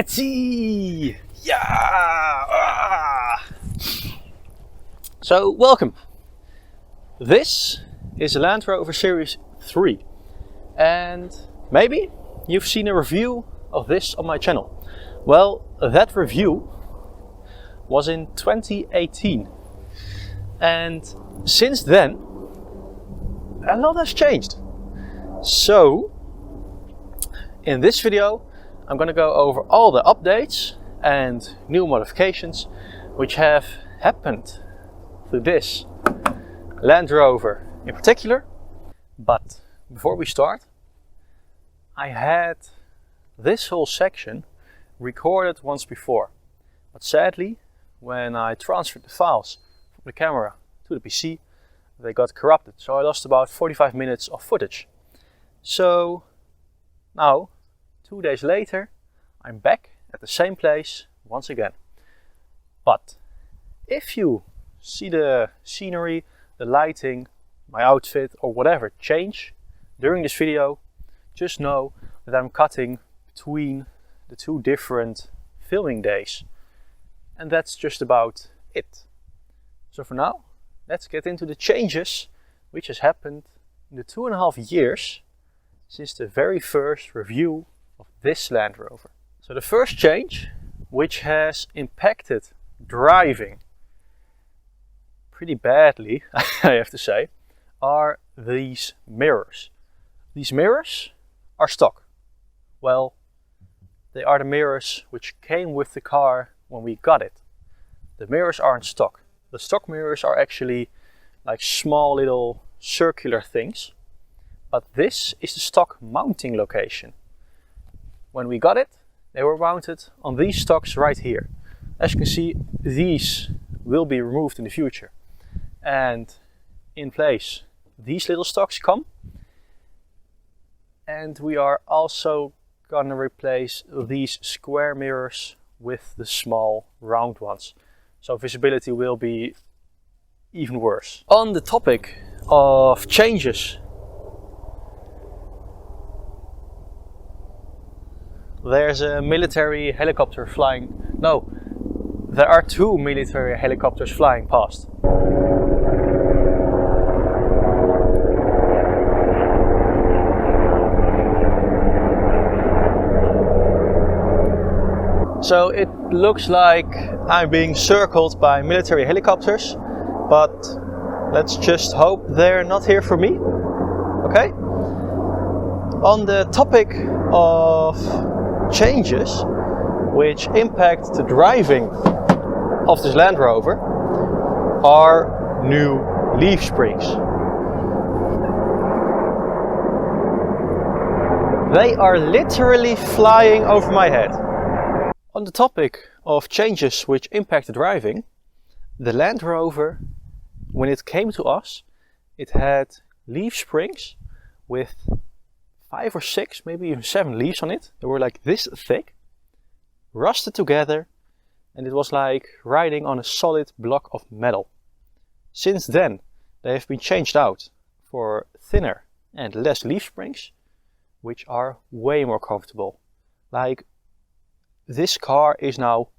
Yeti! Yeah! Ah! So, welcome. This is a Land Rover Series 3. And maybe you've seen a review of this on my channel. Well, that review was in 2018. And since then, a lot has changed. So, in this video, I'm going to go over all the updates and new modifications which have happened to this Land Rover in particular. But before we start, I had this whole section recorded once before. But sadly, when I transferred the files from the camera to the PC, they got corrupted. So I lost about 45 minutes of footage. So now, 2 days later, I'm back at the same place once again. But if you see the scenery, the lighting, my outfit or whatever change during this video, just know that I'm cutting between the two different filming days. And that's just about it. So for now, let's get into the changes which has happened in the 2.5 years since the very first review of this Land Rover. So the first change, which has impacted driving pretty badly, I have to say, are these mirrors. These mirrors are stock. Well, they are the mirrors which came with the car when we got it. The mirrors aren't stock. The stock mirrors are actually like small little circular things. But this is the stock mounting location. When we got it, they were mounted on these stocks right here. As you can see, these will be removed in the future. And in place, these little stocks come. And we are also gonna replace these square mirrors with the small round ones. So visibility will be even worse. On the topic of changes, there's a military helicopter flying. No, there are two military helicopters flying past. So it looks like I'm being circled by military helicopters, but let's just hope they're not here for me. Okay? On the topic of changes which impact the driving of this Land Rover are new leaf springs. They are literally flying over my head. On the topic of changes which impact the driving, the Land Rover, when it came to us, it had leaf springs with 5 or 6, maybe even 7 leaves on it. They were like this thick, rusted together, and it was like riding on a solid block of metal. Since then, they have been changed out for thinner and less leaf springs, which are way more comfortable. Like, this car is now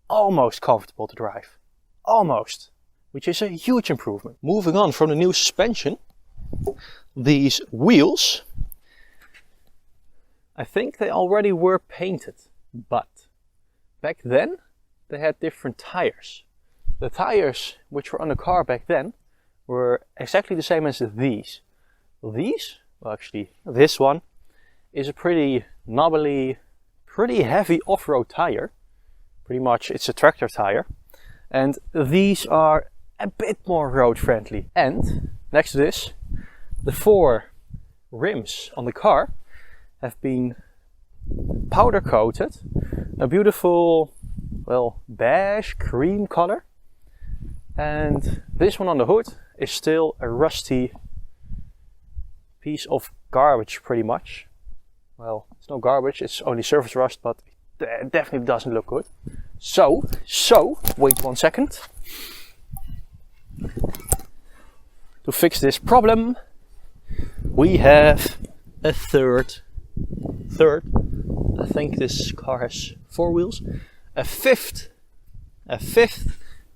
almost comfortable to drive. Almost. Which is a huge improvement. Moving on from the new suspension, these wheels, I think they already were painted, but back then they had different tires. The tires which were on the car back then were exactly the same as these. These, well actually this one, is a pretty knobbly, pretty heavy off-road tire. Pretty much it's a tractor tire. And these are a bit more road friendly. And next to this, the 4 rims on the car have been powder coated. A beautiful, well, beige cream color. And this one on the hood is still a rusty piece of garbage pretty much. Well, it's no garbage, it's only surface rust, but it definitely doesn't look good. So, wait 1 second. To fix this problem, we have a third I think this car has 4 wheels. A fifth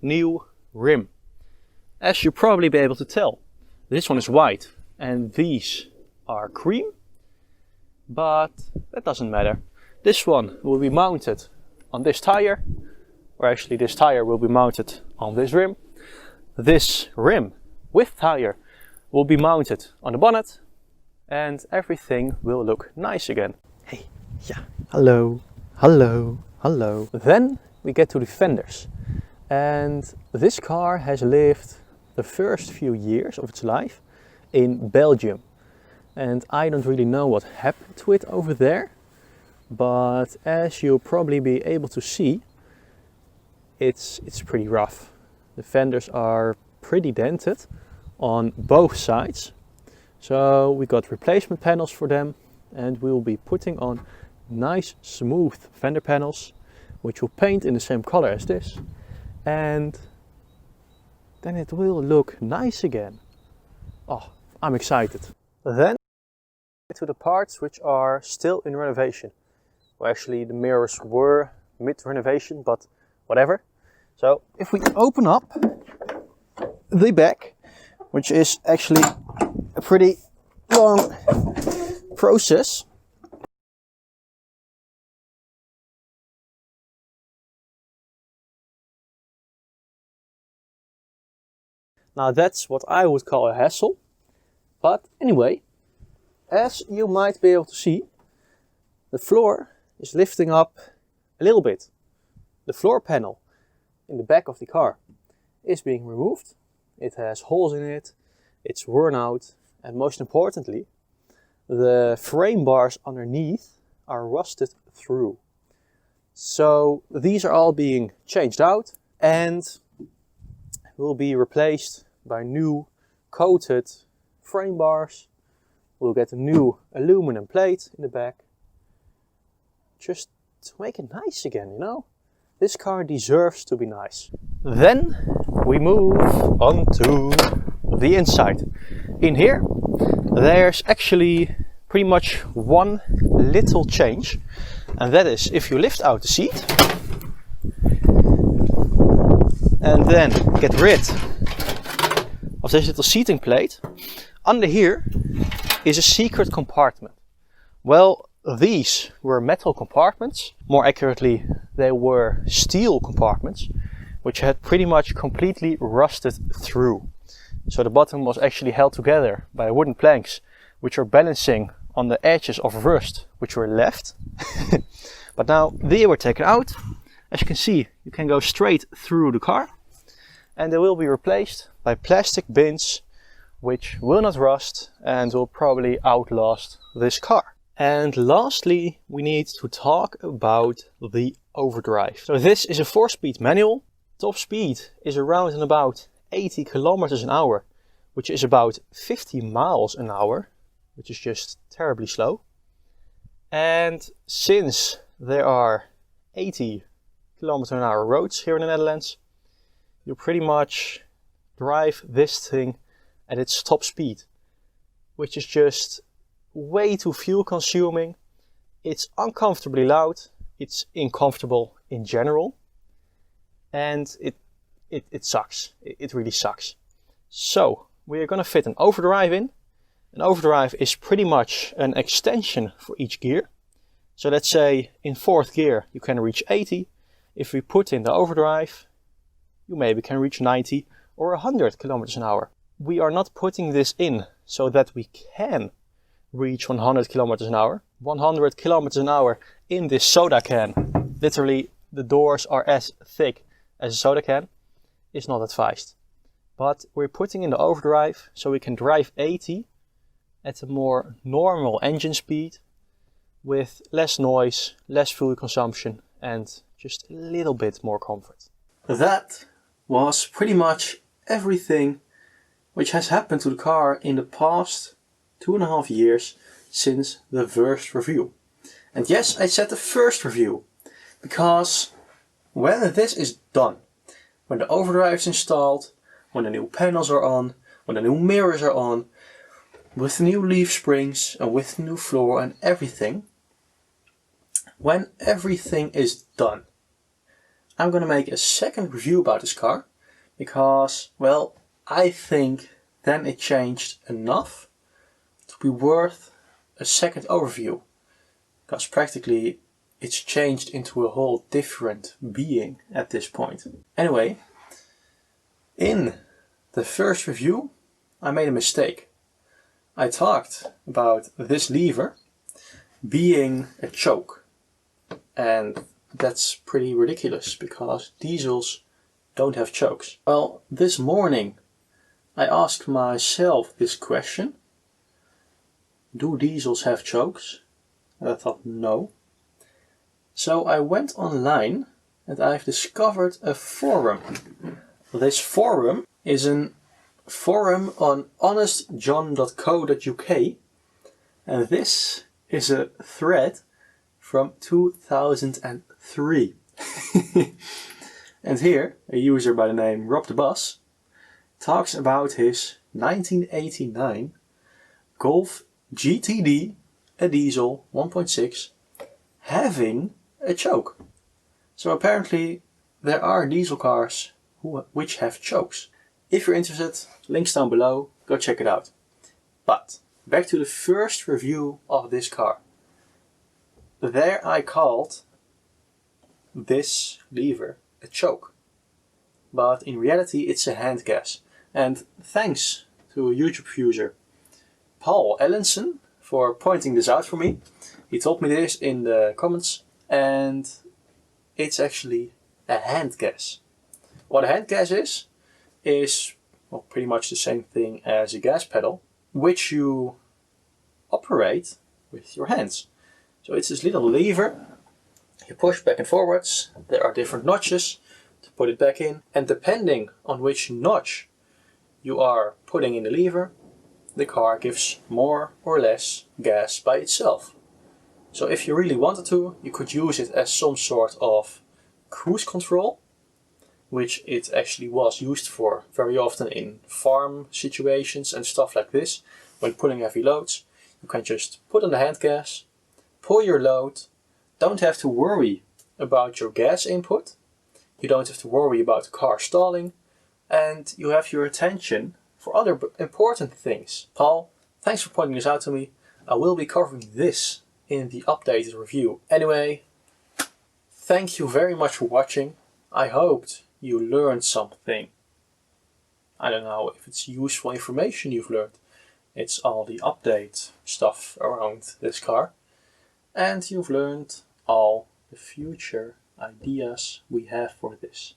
new rim. As you'll probably be able to tell, this one is white and these are cream, but that doesn't matter. This one will be mounted on this tire, or actually this tire will be mounted on this rim. This rim with tire will be mounted on the bonnet, and everything will look nice again. Hey, yeah, hello, hello, hello. Then we get to the fenders, and this car has lived the first few years of its life in Belgium, and I don't really know what happened to it over there, but as you'll probably be able to see, it's pretty rough. The fenders are pretty dented on both sides, so we got replacement panels for them, and we will be putting on nice smooth fender panels which will paint in the same color as this, and then it will look nice again. Oh, I'm excited. Then to the parts which are still in renovation. Well, actually the mirrors were mid-renovation, but whatever. So if we open up the back, which is actually a pretty long process. Now that's what I would call a hassle. But anyway, as you might be able to see, the floor is lifting up a little bit. The floor panel in the back of the car is being removed. It has holes in it, it's worn out, and most importantly, the frame bars underneath are rusted through. So these are all being changed out and will be replaced by new coated frame bars. We'll get a new aluminum plate in the back, just to make it nice again, you know? This car deserves to be nice. Then we move on to the inside. In here, there's actually pretty much one little change, and that is if you lift out the seat and then get rid of this little seating plate, under here is a secret compartment. Well, these were metal compartments. More accurately, they were steel compartments, which had pretty much completely rusted through. So the bottom was actually held together by wooden planks, which were balancing on the edges of rust, which were left. But now they were taken out. As you can see, you can go straight through the car, and they will be replaced by plastic bins, which will not rust and will probably outlast this car. And lastly, we need to talk about the Overdrive. So this is a 4-speed manual. Top speed is around and about 80 kilometers an hour, which is about 50 miles an hour, which is just terribly slow. And since there are 80 kilometer an hour roads here in the Netherlands, you pretty much drive this thing at its top speed, which is just way too fuel consuming. It's uncomfortably loud, it's uncomfortable in general, and it sucks. It really sucks. So we are going to fit an overdrive in. An overdrive is pretty much an extension for each gear. So let's say in 4th gear you can reach 80. If we put in the overdrive, you maybe can reach 90 or 100 kilometers an hour. We are not putting this in so that we can reach 100 kilometers an hour. 100 kilometers an hour in this soda can, literally the doors are as thick as a soda can, is not advised. But we're putting in the overdrive so we can drive 80 at a more normal engine speed with less noise, less fuel consumption, and just a little bit more comfort. That was pretty much everything which has happened to the car in the past 2.5 years since the first review. And yes, I said the first review, because when this is done, when the overdrive is installed, when the new panels are on, when the new mirrors are on, with the new leaf springs and with the new floor and everything, When everything is done, I'm gonna make a second review about this car because, well, I think then it changed enough to be worth a second overview, because practically it's changed into a whole different being at this point. Anyway, in the first review I made a mistake. I talked about this lever being a choke, and that's pretty ridiculous because diesels don't have chokes. Well, this morning I asked myself this question: do diesels have chokes? And I thought no. So I went online and I've discovered a forum. This forum is a forum on honestjohn.co.uk, and this is a thread from 2003. And here, a user by the name Rob the Bus talks about his 1989 Golf GTD, a diesel 1.6, having a choke. So apparently there are diesel cars which have chokes. If you're interested, links down below, go check it out. But back to the first review of this car. There I called this lever a choke, but in reality it's a hand gas. And thanks to YouTube user Paul Ellenson for pointing this out for me. He told me this in the comments, and it's actually a hand gas. What a hand gas is well, pretty much the same thing as a gas pedal, which you operate with your hands. So it's this little lever, you push back and forwards, there are different notches to put it back in, and depending on which notch you are putting in the lever, the car gives more or less gas by itself. So if you really wanted to, you could use it as some sort of cruise control, which it actually was used for very often in farm situations and stuff like this. When pulling heavy loads, you can just put on the hand gas, pull your load, don't have to worry about your gas input, you don't have to worry about the car stalling, and you have your attention for other important things. Paul, thanks for pointing this out to me. I will be covering this in the updated review. Anyway, thank you very much for watching. I hoped you learned something. I don't know if it's useful information you've learned. It's all the update stuff around this car. And you've learned all the future ideas we have for this.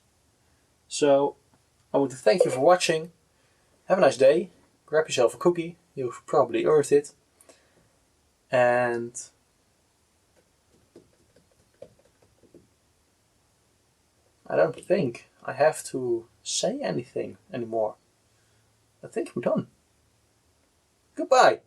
So, I want to thank you for watching. Have a nice day. Grab yourself a cookie. You've probably earned it. And I don't think I have to say anything anymore. I think we're done. Goodbye.